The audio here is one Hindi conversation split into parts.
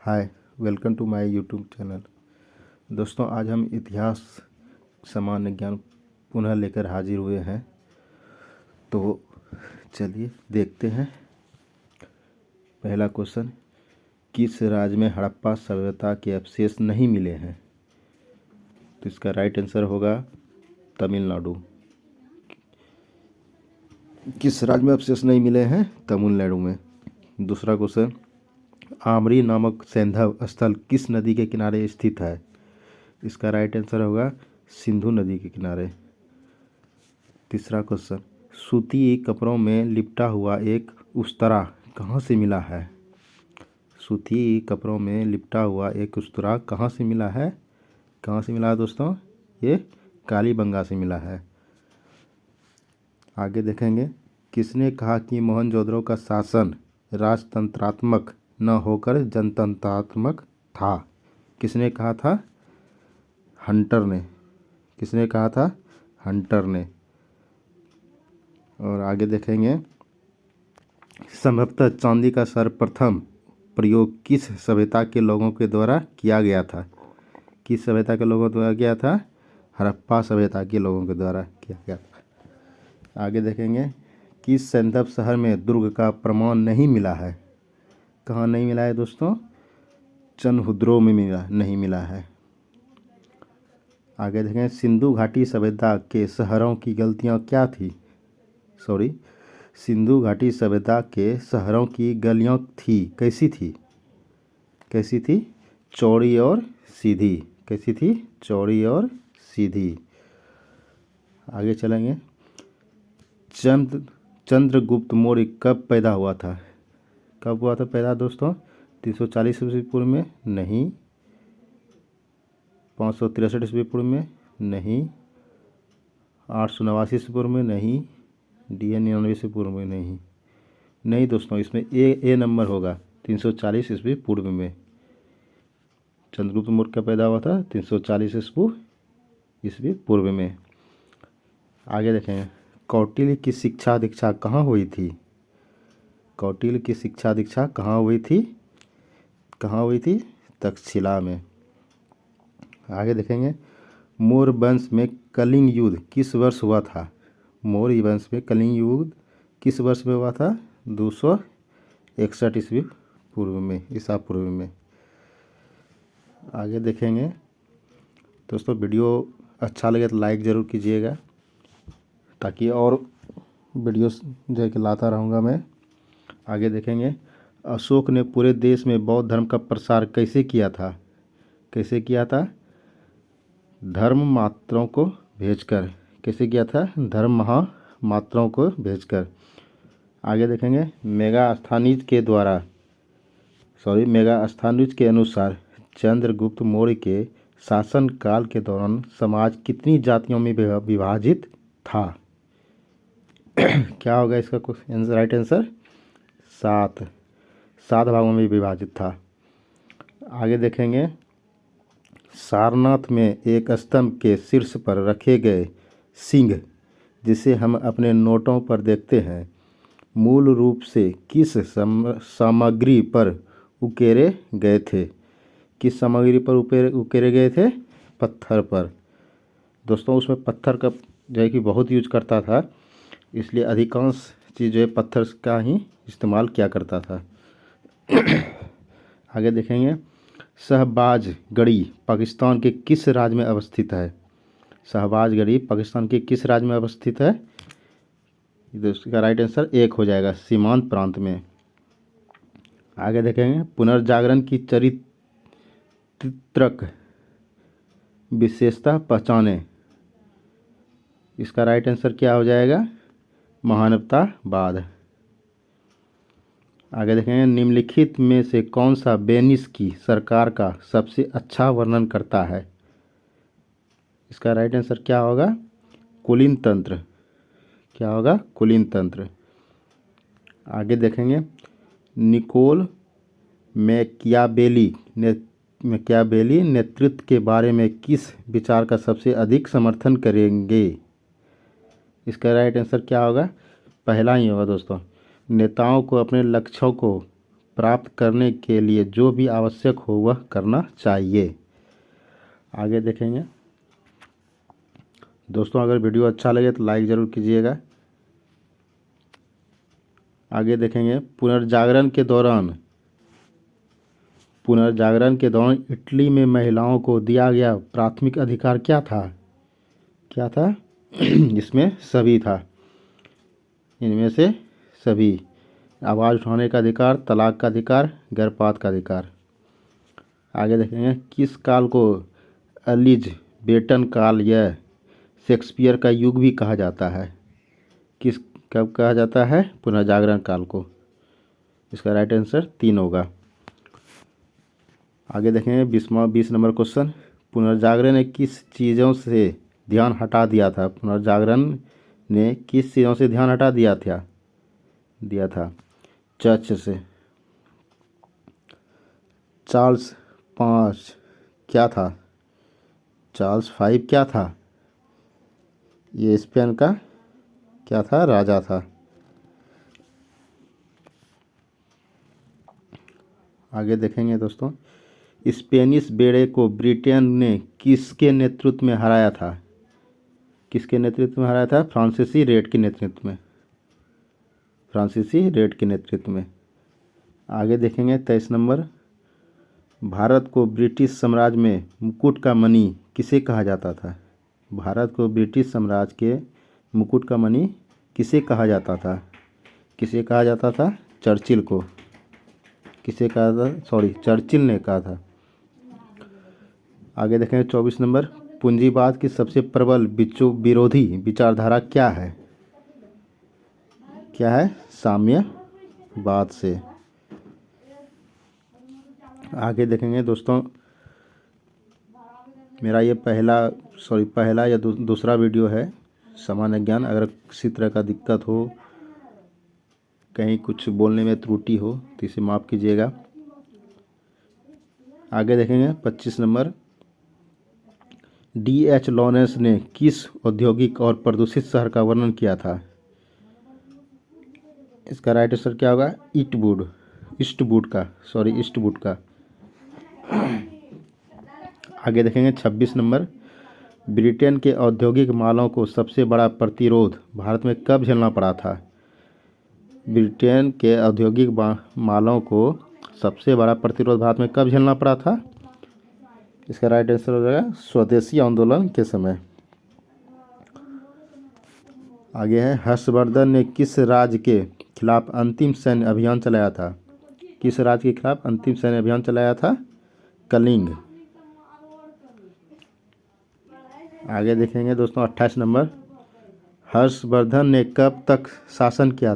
Hi, welcome to my YouTube channel. दोस्तों, आज हम इतिहास सामान्य ज्ञान पुनः लेकर हाजिर हुए हैं। तो चलिए देखते हैं। पहला क्वेश्चन, किस राज्य में हड़प्पा सभ्यता के अवशेष नहीं मिले हैं? तो इसका राइट आंसर होगा तमिलनाडु। किस राज्य में अवशेष नहीं मिले हैं? तमिलनाडु में। दूसरा क्वेश्चन, आमरी नामक सैंधव स्थल किस नदी के किनारे स्थित है? इसका राइट आंसर होगा सिंधु नदी के किनारे। तीसरा क्वेश्चन, सूती कपड़ों में लिपटा हुआ एक उस्तरा कहाँ से मिला है? सूती कपड़ों में लिपटा हुआ एक उस्तरा कहाँ से मिला है? कहाँ से मिला है दोस्तों? ये कालीबंगा से मिला है। आगे देखेंगे, किसने कहा कि मोहनजोदड़ो का शासन राजतंत्रात्मक न होकर जनतंत्रात्मक था? किसने कहा था? हंटर ने। किसने कहा था? हंटर ने। और आगे देखेंगे, संभवतः चांदी का सर्वप्रथम प्रयोग किस सभ्यता के लोगों के द्वारा किया गया था? किस सभ्यता के लोगों द्वारा किया था? हड़प्पा सभ्यता के लोगों के द्वारा किया गया था। आगे देखेंगे, किस सैंधव शहर में दुर्ग का प्रमाण नहीं मिला है? कहाँ नहीं मिला है दोस्तों? चनहुद्रो में नहीं मिला है। आगे देखें, सिंधु घाटी सभ्यता के शहरों की गलतियाँ क्या थी? सिंधु घाटी सभ्यता के शहरों की गलियाँ थी, कैसी थी? कैसी थी? चौड़ी और सीधी। कैसी थी? चौड़ी और सीधी। आगे चलेंगे, चंद्रगुप्त मौर्य कब पैदा हुआ था? कब हुआ था पैदा दोस्तों? 340 ईस्वी पूर्व में? नहीं। 563 ईस्वी पूर्व में? नहीं। 889 ईस्वी पूर्व में? नहीं। डी 99 ईस्वी पूर्व में? नहीं। नहीं दोस्तों, इसमें ए नंबर होगा। 340 ईस्वी पूर्व में चंद्रगुप्त मौर्य का पैदा हुआ था। 340 ईस्वी पूर्व में। आगे देखें, कौटिल्य की शिक्षा दीक्षा कहाँ हुई थी? कौटिल्य की शिक्षा दीक्षा कहाँ हुई थी? कहाँ हुई थी? तक्षशिला में। आगे देखेंगे, मौर्य वंश में कलिंग युद्ध किस वर्ष हुआ था? मौर्य वंश में कलिंग युद्ध किस वर्ष में हुआ था? 261 ईस्वी पूर्व में, ईसा पूर्व में। आगे देखेंगे दोस्तों, वीडियो अच्छा लगे तो लाइक ज़रूर कीजिएगा, ताकि और वीडियोस जो कि लाता रहूँगा मैं। आगे देखेंगे, अशोक ने पूरे देश में बौद्ध धर्म का प्रसार कैसे किया था? कैसे किया था? धर्म मात्रों को भेजकर। कैसे किया था? धर्म महामात्रों को भेजकर। आगे देखेंगे, मेगास्थनीज के अनुसार चंद्रगुप्त मौर्य के शासनकाल के दौरान समाज कितनी जातियों में विभाजित था? क्या होगा इसका राइट आंसर? 7 भागों में विभाजित था। आगे देखेंगे, सारनाथ में एक स्तंभ के शीर्ष पर रखे गए सिंह, जिसे हम अपने नोटों पर देखते हैं, मूल रूप से किस सामग्री पर उकेरे गए थे? किस सामग्री पर उकेरे गए थे? पत्थर पर। दोस्तों, उसमें पत्थर का जो है कि बहुत यूज करता था, इसलिए अधिकांश चीज़ जो है पत्थर का ही इस्तेमाल किया करता था। आगे देखेंगे, शहबाजगढ़ी पाकिस्तान के किस राज्य में अवस्थित है? शहबाजगढ़ी पाकिस्तान के किस राज्य में अवस्थित है? इसका राइट आंसर 1 हो जाएगा, सीमांत प्रांत में। आगे देखेंगे, पुनर्जागरण की चारित्रिक विशेषता पहचाने। इसका राइट आंसर क्या हो जाएगा? महानवतावाद। आगे देखेंगे, निम्नलिखित में से कौन सा वेनिस की सरकार का सबसे अच्छा वर्णन करता है? इसका राइट आंसर क्या होगा? कुलीन तंत्र। क्या होगा? कुलीन तंत्र। आगे देखेंगे, निकोल मैकियावेली नेतृत्व के बारे में किस विचार का सबसे अधिक समर्थन करेंगे? इसका राइट आंसर क्या होगा? पहला ही होगा दोस्तों। नेताओं को अपने लक्ष्यों को प्राप्त करने के लिए जो भी आवश्यक हो वह करना चाहिए। आगे देखेंगे दोस्तों, अगर वीडियो अच्छा लगे तो लाइक ज़रूर कीजिएगा। आगे देखेंगे पुनर्जागरण के दौरान इटली में महिलाओं को दिया गया प्राथमिक अधिकार क्या था? इसमें सभी था, इनमें से सभी। आवाज़ उठाने का अधिकार, तलाक का अधिकार, गर्भपात का अधिकार। आगे देखेंगे किस काल को एलिज़बेथन काल या शेक्सपियर का युग भी कहा जाता है? कब कहा जाता है? पुनर्जागरण काल को। इसका राइट आंसर 3 होगा। आगे देखेंगे 20 नंबर क्वेश्चन, पुनर्जागरण ने किस चीज़ों से ध्यान हटा दिया था? पुनर्जागरण ने किस चीज़ों से ध्यान हटा दिया था? चर्च से। चार्ल्स 5 क्या था? चार्ल्स 5 क्या था? ये स्पेन का क्या था? राजा था। आगे देखेंगे दोस्तों, स्पेनिश बेड़े को ब्रिटेन ने किसके नेतृत्व में हराया था? किसके नेतृत्व में हराया था? फ्रांसीसी रेड के नेतृत्व में। आगे देखेंगे 23 नंबर, भारत को ब्रिटिश साम्राज्य में मुकुट का मणि किसे कहा जाता था? भारत को ब्रिटिश साम्राज्य के मुकुट का मणि किसे कहा जाता था? चर्चिल को। चर्चिल ने कहा था। आगे देखेंगे 24 नंबर, पूंजीवाद की सबसे प्रबल विरोधी विचारधारा क्या है? साम्यवाद से। आगे देखेंगे दोस्तों, मेरा ये पहला या दूसरा वीडियो है सामान्य ज्ञान। अगर किसी तरह का दिक्कत हो, कहीं कुछ बोलने में त्रुटि हो तो इसे माफ़ कीजिएगा। आगे देखेंगे 25 नंबर, D.H. लॉरेंस ने किस औद्योगिक और प्रदूषित शहर का वर्णन किया था? इसका राइट आंसर क्या होगा? ईस्टवुड का। आगे देखेंगे 26 नंबर, ब्रिटेन के औद्योगिक मालों को सबसे बड़ा प्रतिरोध भारत में कब झेलना पड़ा था? ब्रिटेन के औद्योगिक मालों को सबसे बड़ा प्रतिरोध भारत में कब झेलना पड़ा था? इसका राइट आंसर हो जाएगा स्वदेशी आंदोलन के समय। आगे है, हर्षवर्धन ने किस राज्य के खिलाफ अंतिम सैन्य अभियान चलाया था? कलिंग। आगे देखेंगे दोस्तों 28 नंबर, हर्षवर्धन ने कब तक शासन किया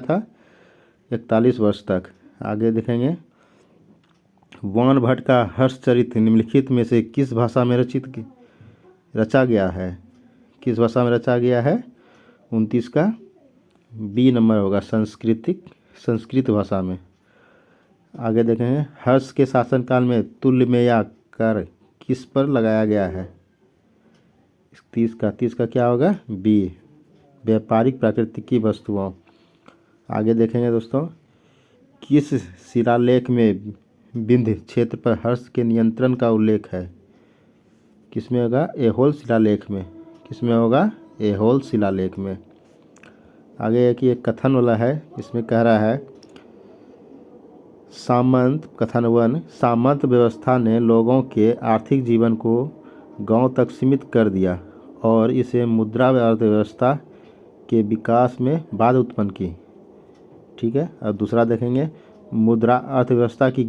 था? 41 वर्ष तक। आगे देखेंगे, वानभट्ट का हर्षचरित निम्नलिखित में से किस भाषा में रचा गया है? 29 का बी नंबर होगा, संस्कृत भाषा में। आगे देखेंगे, हर्ष के शासनकाल में तुल्यमेया कर किस पर लगाया गया है? 30 का क्या होगा? बी, व्यापारिक प्राकृतिक वस्तुओं। आगे देखेंगे दोस्तों, किस शिलालेख में विंध्य क्षेत्र पर हर्ष के नियंत्रण का उल्लेख है? किसमें होगा? ऐहोल शिलालेख में। आगे एक ये कथन वाला है, इसमें कह रहा है, सामंत व्यवस्था ने लोगों के आर्थिक जीवन को गांव तक सीमित कर दिया और इसे मुद्रा अर्थव्यवस्था के विकास में बाधा उत्पन्न की। ठीक है। अब दूसरा देखेंगे, मुद्रा अर्थव्यवस्था की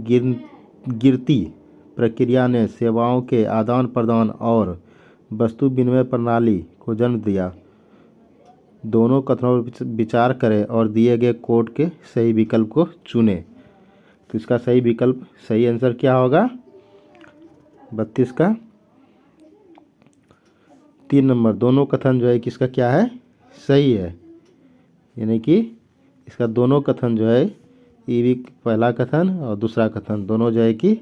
गिरती प्रक्रिया ने सेवाओं के आदान प्रदान और वस्तु विनिमय प्रणाली को जन्म दिया। दोनों कथनों पर विचार करें और दिए गए कोड के सही विकल्प को चुनें। तो इसका सही आंसर क्या होगा? 32 का 3 नंबर। दोनों कथन जो है किसका क्या है? सही है, यानी कि इसका दोनों कथन जो है, ये भी पहला कथन और दूसरा कथन दोनों जो है कि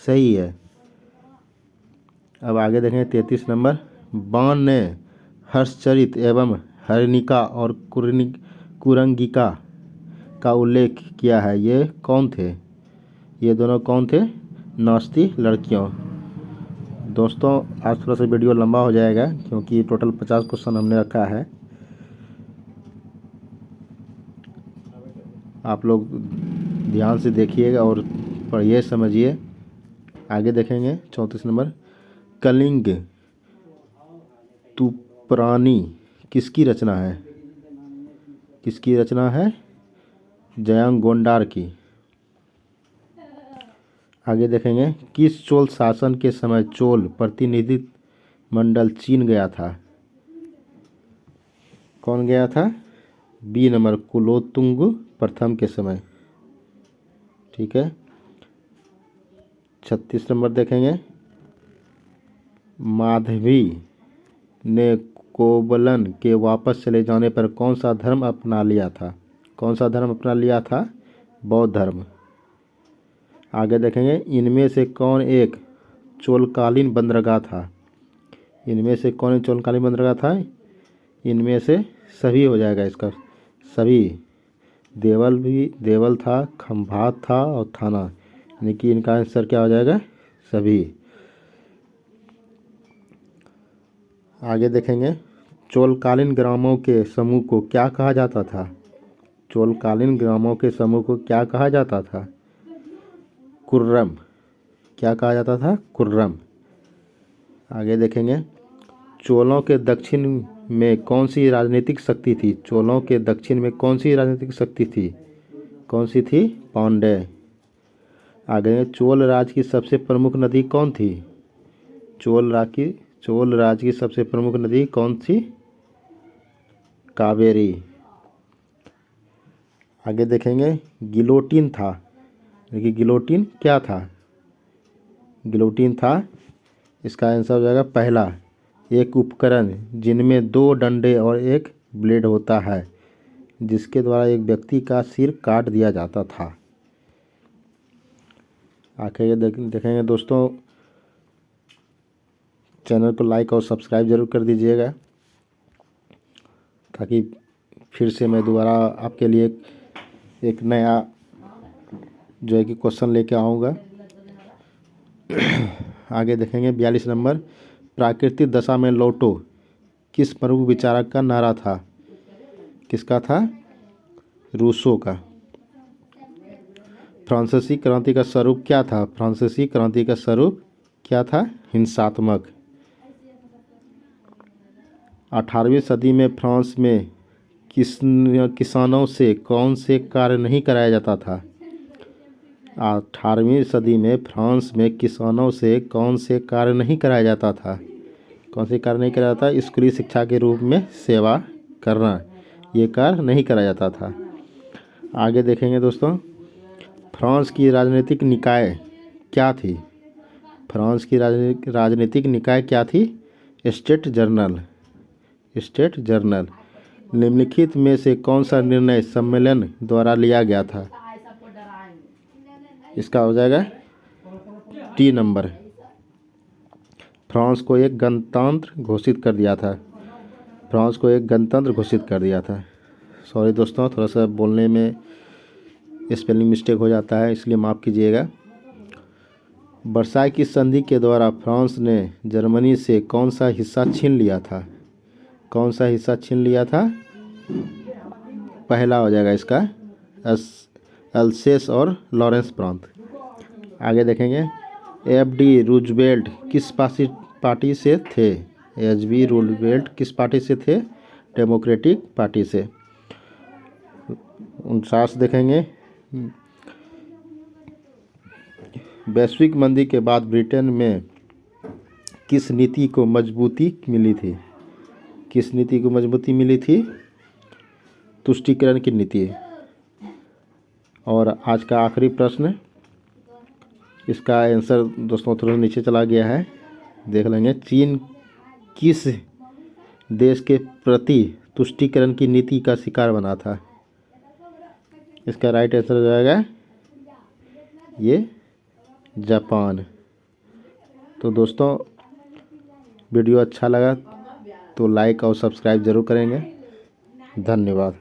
सही है। अब आगे देखें 33 नंबर, बाण ने हर्षचरित एवं हरिणिका और कुरंगिका का उल्लेख किया है, ये कौन थे? ये दोनों कौन थे? नास्ती लड़कियों। दोस्तों आज थोड़ा सा वीडियो लंबा हो जाएगा क्योंकि टोटल 50 क्वेश्चन हमने रखा है। आप लोग ध्यान से देखिएगा और पढ़िए समझिए। आगे देखेंगे 34 नंबर, कलिंग तुपरानी किसकी रचना है? किसकी रचना है? जयंगोंडार की। आगे देखेंगे, किस चोल शासन के समय चोल प्रतिनिधि मंडल चीन गया था? कौन गया था? बी नंबर, कुलोत्तुंग प्रथम के समय। ठीक है। 36 नंबर देखेंगे, माधवी ने कोवलन के वापस चले जाने पर कौन सा धर्म अपना लिया था? कौन सा धर्म अपना लिया था? बौद्ध धर्म। आगे देखेंगे, इनमें से कौन एक चोलकालीन बंदरगाह था? इनमें से कौन एक चोलकालीन बंदरगाह था? इनमें से सभी हो जाएगा इसका, सभी। देवल था, खंभात था और थाना, यानी कि इनका आंसर क्या हो जाएगा? सभी। आगे देखेंगे, चोलकालीन ग्रामों के समूह को क्या कहा जाता था? चोलकालीन ग्रामों के समूह को क्या कहा जाता था? कुर्रम। क्या कहा जाता था? कुर्रम। आगे देखेंगे, चोलों के दक्षिण में कौन सी राजनीतिक शक्ति थी? चोलों के दक्षिण में कौन सी राजनीतिक शक्ति थी? कौन सी थी? पांड्य। आगे, चोल राज की सबसे प्रमुख नदी कौन थी? चोल राज की सबसे प्रमुख नदी कौन सी? कावेरी। आगे देखेंगे, गिलोटिन था, देखिए गिलोटिन क्या था? गिलोटिन था, इसका आंसर हो जाएगा पहला, एक उपकरण जिनमें 2 डंडे और एक ब्लेड होता है, जिसके द्वारा एक व्यक्ति का सिर काट दिया जाता था। आखिर देखेंगे दोस्तों, चैनल को लाइक और सब्सक्राइब जरूर कर दीजिएगा ताकि फिर से मैं दोबारा आपके लिए एक नया जो है कि क्वेश्चन लेके आऊँगा। आगे देखेंगे 42 नंबर, प्राकृतिक दशा में लौटो किस प्रमुख विचारक का नारा था? किसका था? रूसो का। फ्रांसीसी क्रांति का स्वरूप क्या था? फ्रांसीसी क्रांति का स्वरूप क्या था? हिंसात्मक। 18वीं सदी में फ्रांस में किसानों से कौन से कार्य नहीं कराया जाता था? 18वीं सदी में फ्रांस में किसानों से कौन से कार्य नहीं कराया जाता था? कौन से कार्य नहीं कराया जाता? स्कूली शिक्षा के रूप में सेवा करना, ये कार्य नहीं कराया जाता था। आगे देखेंगे दोस्तों, फ्रांस की राजनीतिक निकाय क्या थी? फ्रांस की राजनीतिक निकाय क्या थी? State journal. State journal. निम्नलिखित में से कौन सा निर्णय सम्मेलन द्वारा लिया गया था? इसका हो जाएगा टी नंबर, फ्रांस को एक गणतंत्र घोषित कर दिया था। फ्रांस को एक गणतंत्र घोषित कर दिया था। सॉरी दोस्तों, थोड़ा सा बोलने में स्पेलिंग मिस्टेक हो जाता है, इसलिए माफ़ कीजिएगा। वर्साई की संधि के द्वारा फ्रांस ने जर्मनी से कौन सा हिस्सा छीन लिया था? कौन सा हिस्सा छीन लिया था? पहला हो जाएगा इसका अल्सेस और लॉरेंस प्रांत। आगे देखेंगे, एफ.डी. रूजवेल्ट किस पार्टी से थे? एच.बी. रूजवेल्ट किस पार्टी से थे? डेमोक्रेटिक पार्टी से। 49 देखेंगे, वैश्विक मंदी के बाद ब्रिटेन में किस नीति को मजबूती मिली थी? किस नीति को मजबूती मिली थी? तुष्टीकरण की नीति। और आज का आखिरी प्रश्न, इसका आंसर दोस्तों थोड़ा नीचे चला गया है, देख लेंगे। चीन किस देश के प्रति तुष्टीकरण की नीति का शिकार बना था? इसका राइट आंसर हो जाएगा ये जापान। तो दोस्तों वीडियो अच्छा लगा तो लाइक और सब्सक्राइब ज़रूर करेंगे। धन्यवाद।